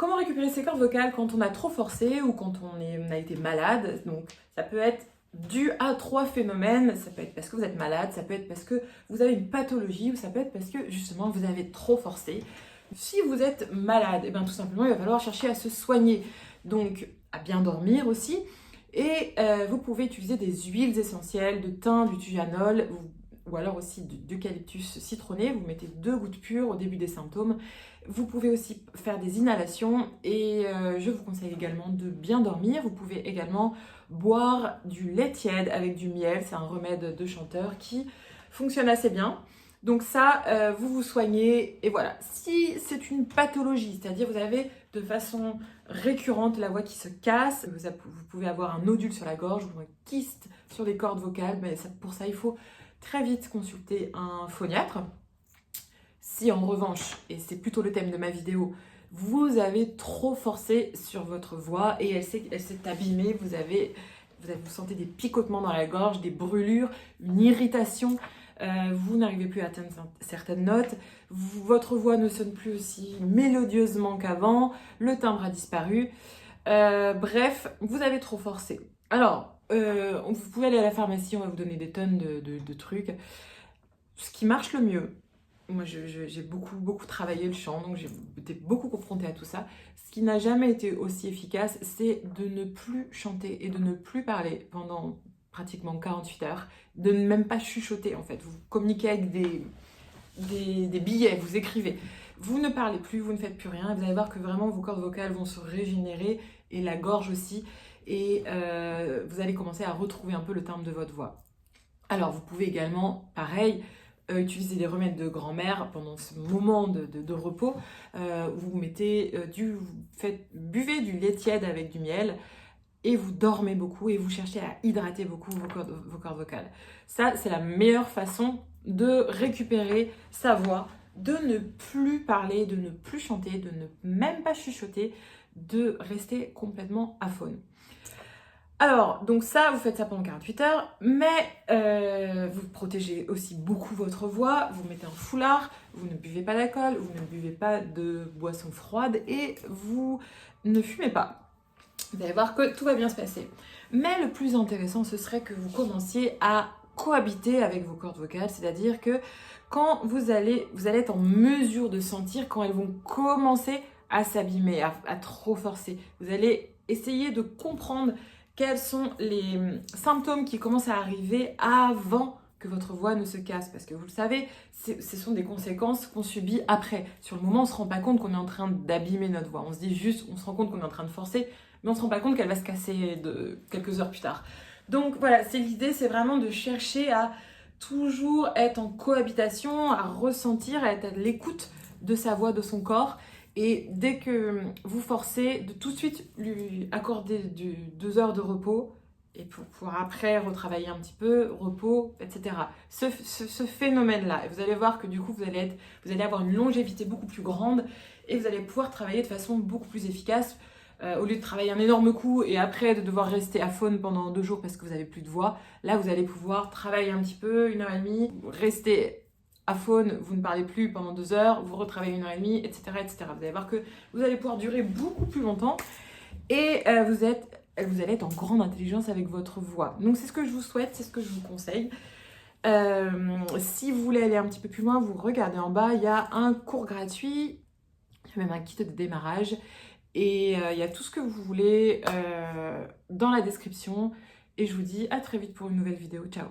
Comment récupérer ses cordes vocales quand on a trop forcé ou quand on a été malade? Donc ça peut être dû à 3 phénomènes. Ça peut être parce que vous êtes malade, ça peut être parce que vous avez une pathologie ou ça peut être parce que justement vous avez trop forcé. Si vous êtes malade, et bien tout simplement il va falloir chercher à se soigner. Donc à bien dormir aussi. Et vous pouvez utiliser des huiles essentielles, de thym, du thujanol ou alors aussi d'eucalyptus citronné. Vous mettez 2 gouttes pures au début des symptômes. Vous pouvez aussi faire des inhalations et je vous conseille également de bien dormir. Vous pouvez également boire du lait tiède avec du miel. C'est un remède de chanteur qui fonctionne assez bien. Donc ça, vous vous soignez et voilà. Si c'est une pathologie, c'est-à-dire vous avez de façon récurrente la voix qui se casse, vous pouvez avoir un nodule sur la gorge ou un kyste sur les cordes vocales, mais pour ça il faut très vite consulter un phoniatre. Si en revanche, et c'est plutôt le thème de ma vidéo, vous avez trop forcé sur votre voix et elle s'est abîmée, vous sentez des picotements dans la gorge, des brûlures, une irritation, vous n'arrivez plus à atteindre certaines notes, votre voix ne sonne plus aussi mélodieusement qu'avant, le timbre a disparu, bref, vous avez trop forcé. Alors, vous pouvez aller à la pharmacie, on va vous donner des tonnes de trucs. Ce qui marche le mieux, moi j'ai beaucoup travaillé le chant, donc j'ai été beaucoup confrontée à tout ça. Ce qui n'a jamais été aussi efficace, c'est de ne plus chanter et de ne plus parler pendant pratiquement 48 heures, de ne même pas chuchoter en fait. Vous communiquez avec des billets, vous écrivez. Vous ne parlez plus, vous ne faites plus rien, et vous allez voir que vraiment vos cordes vocales vont se régénérer, et la gorge aussi, et vous allez commencer à retrouver un peu le timbre de votre voix. Alors vous pouvez également, pareil, utiliser des remèdes de grand-mère pendant ce moment de repos. Vous mettez buvez du lait tiède avec du miel et vous dormez beaucoup et vous cherchez à hydrater beaucoup vos cordes vocales. Ça, c'est la meilleure façon de récupérer sa voix, de ne plus parler, de ne plus chanter, de ne même pas chuchoter, de rester complètement aphone. Alors, donc ça, vous faites ça pendant 48 heures, mais vous protégez aussi beaucoup votre voix, vous mettez un foulard, vous ne buvez pas d'alcool, vous ne buvez pas de boissons froides et vous ne fumez pas. Vous allez voir que tout va bien se passer. Mais le plus intéressant, ce serait que vous commenciez à cohabiter avec vos cordes vocales, c'est-à-dire que quand vous allez être en mesure de sentir quand elles vont commencer à s'abîmer, à trop forcer. Vous allez essayer de comprendre quels sont les symptômes qui commencent à arriver avant que votre voix ne se casse. Parce que vous le savez, ce sont des conséquences qu'on subit après. Sur le moment, on ne se rend pas compte qu'on est en train d'abîmer notre voix. On se dit juste, on se rend compte qu'on est en train de forcer, mais on ne se rend pas compte qu'elle va se casser quelques heures plus tard. Donc voilà, l'idée, c'est vraiment de chercher à toujours être en cohabitation, à ressentir, à être à l'écoute de sa voix, de son corps. Et dès que vous forcez, de tout de suite lui accorder 2 heures de repos et pour pouvoir après retravailler un petit peu, repos, etc. Ce phénomène-là, vous allez voir que du coup vous allez avoir une longévité beaucoup plus grande et vous allez pouvoir travailler de façon beaucoup plus efficace. Au lieu de travailler un énorme coup et après de devoir rester aphone pendant 2 jours parce que vous n'avez plus de voix, là vous allez pouvoir travailler un petit peu, 1h30, rester aphone, vous ne parlez plus pendant 2 heures, vous retravaillez 1h30, etc., etc. Vous allez voir que vous allez pouvoir durer beaucoup plus longtemps et vous allez être en grande intelligence avec votre voix. Donc c'est ce que je vous souhaite, c'est ce que je vous conseille. Si vous voulez aller un petit peu plus loin, vous regardez en bas, il y a un cours gratuit, il y a même un kit de démarrage et il y a tout ce que vous voulez dans la description. Et je vous dis à très vite pour une nouvelle vidéo. Ciao!